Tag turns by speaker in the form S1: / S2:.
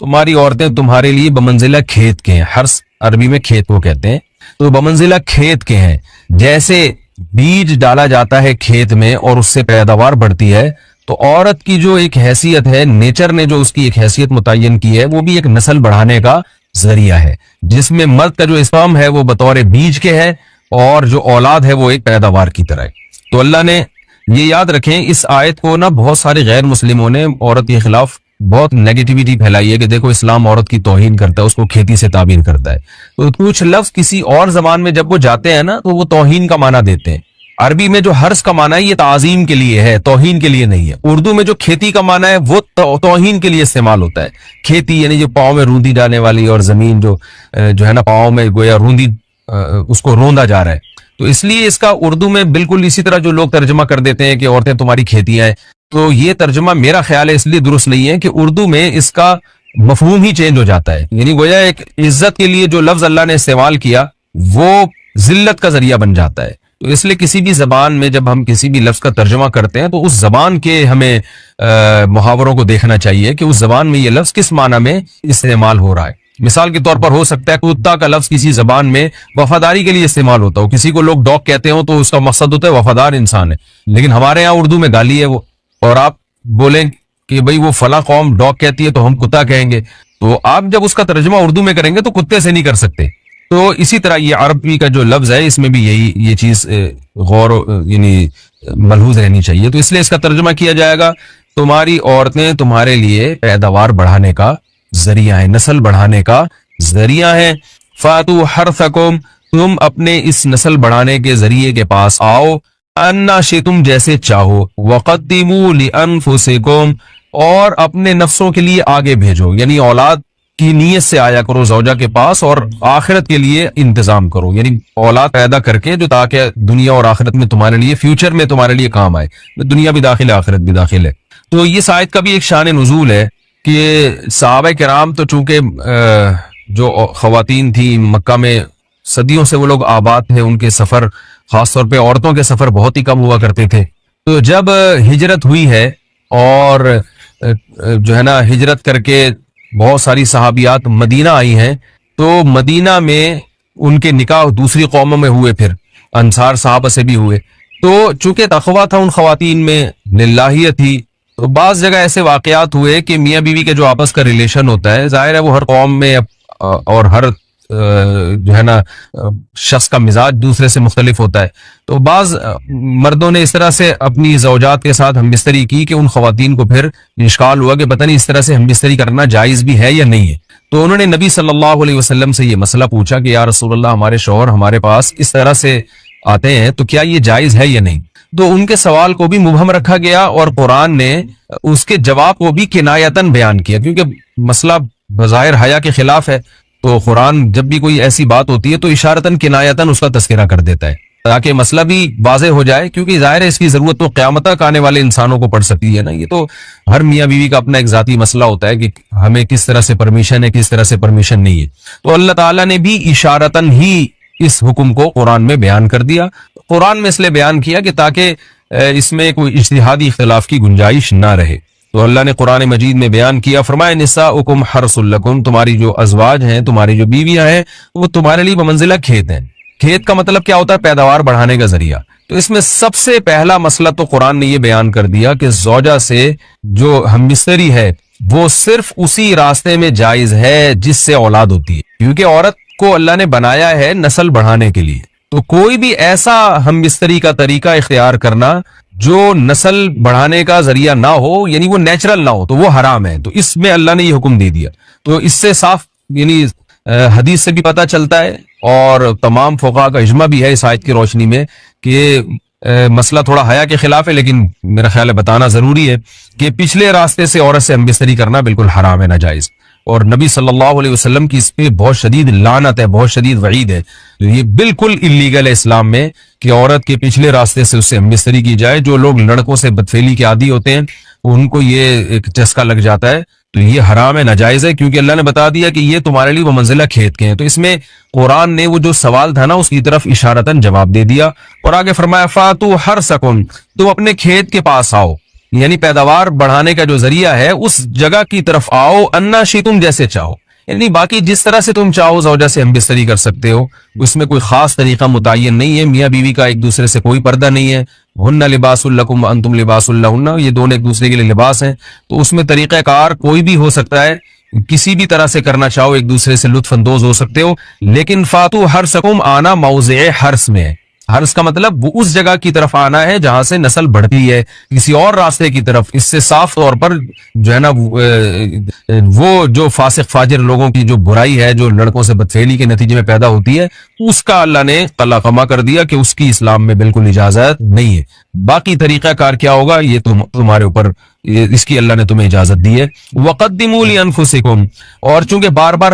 S1: تمہاری عورتیں تمہارے لیے بمنزلہ کھیت کے ہیں. حرث عربی میں کھیت کو کہتے ہیں. تو بمنزلہ کھیت کے ہیں. جیسے بیج ڈالا جاتا ہے کھیت میں اور اس سے پیداوار بڑھتی ہے، تو عورت کی جو ایک حیثیت ہے، نیچر نے جو اس کی ایک حیثیت متعین کی ہے، وہ بھی ایک نسل بڑھانے کا ذریعہ ہے، جس میں مرد کا جو اسپرم ہے وہ بطور بیج کے ہے اور جو اولاد ہے وہ ایک پیداوار کی طرح ہے. تو اللہ نے یہ یاد رکھیں، اس آیت کو نا بہت سارے غیر مسلموں نے عورت کے خلاف بہت نیگیٹیوٹی پھیلائی ہے کہ دیکھو اسلام عورت کی توہین کرتا ہے، اس کو کھیتی سے تعبیر کرتا ہے. تو کچھ لفظ کسی اور زبان میں جب وہ جاتے ہیں نا تو وہ توہین کا معنی دیتے ہیں. عربی میں جو حرث کا معنی ہے یہ تعظیم کے لیے ہے، توہین کے لیے نہیں ہے. اردو میں جو کھیتی کا معنی ہے وہ توہین کے لیے استعمال ہوتا ہے. کھیتی یعنی جو پاؤں میں روندی ڈالنے والی، اور زمین جو ہے نا پاؤں میں گویا روندی اس کو روندا جا رہا ہے. تو اس لیے اس کا اردو میں بالکل اسی طرح جو لوگ ترجمہ کر دیتے ہیں کہ عورتیں تمہاری کھیتیاں ہیں، تو یہ ترجمہ میرا خیال ہے اس لیے درست نہیں ہے کہ اردو میں اس کا مفہوم ہی چینج ہو جاتا ہے. یعنی گویا ایک عزت کے لیے جو لفظ اللہ نے استعمال کیا وہ ذلت کا ذریعہ بن جاتا ہے. تو اس لیے کسی بھی زبان میں جب ہم کسی بھی لفظ کا ترجمہ کرتے ہیں تو اس زبان کے ہمیں محاوروں کو دیکھنا چاہیے کہ اس زبان میں یہ لفظ کس معنی میں استعمال ہو رہا ہے. مثال کے طور پر ہو سکتا ہے کتا کا لفظ کسی زبان میں وفاداری کے لیے استعمال ہوتا ہو، کسی کو لوگ ڈاگ کہتے ہوں تو اس کا مقصد ہوتا ہے وفادار انسان ہے، لیکن ہمارے ہاں اردو میں گالی ہے وہ، اور آپ بولیں کہ بھئی وہ فلاں قوم ڈاگ کہتی ہے تو ہم کتا کہیں گے، تو آپ جب اس کا ترجمہ اردو میں کریں گے تو کتے سے نہیں کر سکتے. تو اسی طرح یہ عربی کا جو لفظ ہے اس میں بھی یہ چیز غور یعنی ملحوظ رہنی چاہیے. تو اس لیے اس کا ترجمہ کیا جائے گا تمہاری عورتیں تمہارے لیے پیداوار بڑھانے کا ذریعہ ہے، نسل بڑھانے کا ذریعہ ہے. فاتو حرثکم، تم اپنے اس نسل بڑھانے کے ذریعے کے پاس آؤ، انا شئتم جیسے چاہو، وقدموا لانفسکم، اور اپنے نفسوں کے لیے آگے بھیجو، یعنی اولاد کی نیت سے آیا کرو زوجہ کے پاس اور آخرت کے لیے انتظام کرو، یعنی اولاد پیدا کر کے جو تاکہ دنیا اور آخرت میں تمہارے لیے فیوچر میں تمہارے لیے کام آئے، دنیا بھی داخل ہے آخرت بھی داخل ہے. تو یہ آیت کا بھی ایک شان نزول ہے کہ صحابہ کرام تو چونکہ جو خواتین تھیں مکہ میں صدیوں سے وہ لوگ آباد تھے، ان کے سفر خاص طور پہ عورتوں کے سفر بہت ہی کم ہوا کرتے تھے. تو جب ہجرت ہوئی ہے اور جو ہے نا ہجرت کر کے بہت ساری صحابیات مدینہ آئی ہیں، تو مدینہ میں ان کے نکاح دوسری قوموں میں ہوئے، پھر انصار صحابہ سے بھی ہوئے. تو چونکہ تقویٰ تھا ان خواتین میں، للہیت تھی، تو بعض جگہ ایسے واقعات ہوئے کہ میاں بیوی کے جو آپس کا ریلیشن ہوتا ہے، ظاہر ہے وہ ہر قوم میں اور ہر جو ہے نا شخص کا مزاج دوسرے سے مختلف ہوتا ہے. تو بعض مردوں نے اس طرح سے اپنی زوجات کے ساتھ ہم بستری کی کہ ان خواتین کو پھر اشکال ہوا کہ پتہ نہیں اس طرح سے ہم بستری کرنا جائز بھی ہے یا نہیں ہے. تو انہوں نے نبی صلی اللہ علیہ وسلم سے یہ مسئلہ پوچھا کہ یا رسول اللہ، ہمارے شوہر ہمارے پاس اس طرح سے آتے ہیں تو کیا یہ جائز ہے یا نہیں. تو ان کے سوال کو بھی مبہم رکھا گیا اور قرآن نے اس کے جواب کو بھی کنایتاً بیان کیا، کیونکہ مسئلہ بظاہر حیا کے خلاف ہے. تو قرآن جب بھی کوئی ایسی بات ہوتی ہے تو اشارتاً کنایتاً اس کا تذکرہ کر دیتا ہے تاکہ مسئلہ بھی واضح ہو جائے، کیونکہ ظاہر ہے اس کی ضرورت تو قیامت تک آنے والے انسانوں کو پڑ سکتی ہے نا. یہ تو ہر میاں بیوی کا اپنا ایک ذاتی مسئلہ ہوتا ہے کہ ہمیں کس طرح سے پرمیشن ہے، کس طرح سے پرمیشن نہیں ہے. تو اللہ تعالیٰ نے بھی اشارتاً ہی اس حکم کو قرآن میں بیان کر دیا. قرآن میں اس لیے بیان کیا کہ تاکہ اس میں کوئی اجتہادی اختلاف کی گنجائش نہ رہے. تو اللہ نے قرآن مجید میں بیان کیا، فرمایا نساؤکم حرث لکم، تمہاری جو ازواج ہیں، تمہاری جو بیویاں ہیں، وہ تمہارے لیے بمنزلہ کھیت ہیں. کھیت کا مطلب کیا ہوتا ہے؟ پیداوار بڑھانے کا ذریعہ. تو اس میں سب سے پہلا مسئلہ تو قرآن نے یہ بیان کر دیا کہ زوجہ سے جو ہمبستری ہے وہ صرف اسی راستے میں جائز ہے جس سے اولاد ہوتی ہے، کیونکہ عورت کو اللہ نے بنایا ہے نسل بڑھانے کے لیے. تو کوئی بھی ایسا ہمبستری کا طریقہ اختیار کرنا جو نسل بڑھانے کا ذریعہ نہ ہو، یعنی وہ نیچرل نہ ہو، تو وہ حرام ہے. تو اس میں اللہ نے یہ حکم دے دیا. تو اس سے صاف یعنی حدیث سے بھی پتہ چلتا ہے اور تمام فقہاء کا اجماع بھی ہے اس آیت کی روشنی میں کہ مسئلہ تھوڑا حیا کے خلاف ہے، لیکن میرا خیال ہے بتانا ضروری ہے کہ پچھلے راستے سے عورت سے ہمبستری کرنا بالکل حرام ہے، ناجائز. اور نبی صلی اللہ علیہ وسلم کی اس پہ بہت شدید لعنت ہے، بہت شدید وعید ہے. یہ بالکل اللیگل ہے اسلام میں کہ عورت کے پچھلے راستے سے اس سے ہمبستری کی جائے. جو لوگ لڑکوں سے بدفعلی کے عادی ہوتے ہیں ان کو یہ ایک چسکا لگ جاتا ہے، تو یہ حرام ہے، ناجائز ہے، کیونکہ اللہ نے بتا دیا کہ یہ تمہارے لیے وہ منزلہ کھیت کے ہیں. تو اس میں قرآن نے وہ جو سوال تھا نا اس کی طرف اشارتاً جواب دے دیا اور آگے فرمایا فاتو حرثکم، تم اپنے کھیت کے پاس آؤ. یعنی پیداوار بڑھانے کا جو ذریعہ ہے اس جگہ کی طرف آؤ، انا شئتم، جیسے چاہو، یعنی باقی جس طرح سے تم چاہو زوجہ سے ہم بستری کر سکتے ہو، اس میں کوئی خاص طریقہ متعین نہیں ہے، میاں بیوی کا ایک دوسرے سے کوئی پردہ نہیں ہے، ہن لباس لکم وانتم لباس لہن، یہ دونوں ایک دوسرے کے لیے لباس ہیں، تو اس میں طریقہ کار کوئی بھی ہو سکتا ہے، کسی بھی طرح سے کرنا چاہو ایک دوسرے سے لطف اندوز ہو سکتے ہو، لیکن فاتو حرسکم، آنا موضع حرس میں ہے، حرس کا مطلب وہ اس جگہ کی طرف آنا ہے جہاں سے نسل بڑھتی ہے، کسی اور راستے کی طرف اس سے صاف طور پر جو ہے نا وہ جو فاسق فاجر لوگوں کی جو برائی ہے، جو لڑکوں سے بدفعلی کے نتیجے میں پیدا ہوتی ہے، اس کا اللہ نے قلع قما کر دیا کہ اس کی اسلام میں بالکل اجازت نہیں ہے۔ باقی طریقہ کار کیا ہوگا یہ تمہارے اوپر، اس کی اللہ نے تمہیں اجازت دی ہے۔ وقدموا لانفسکم، اور چونکہ بار بار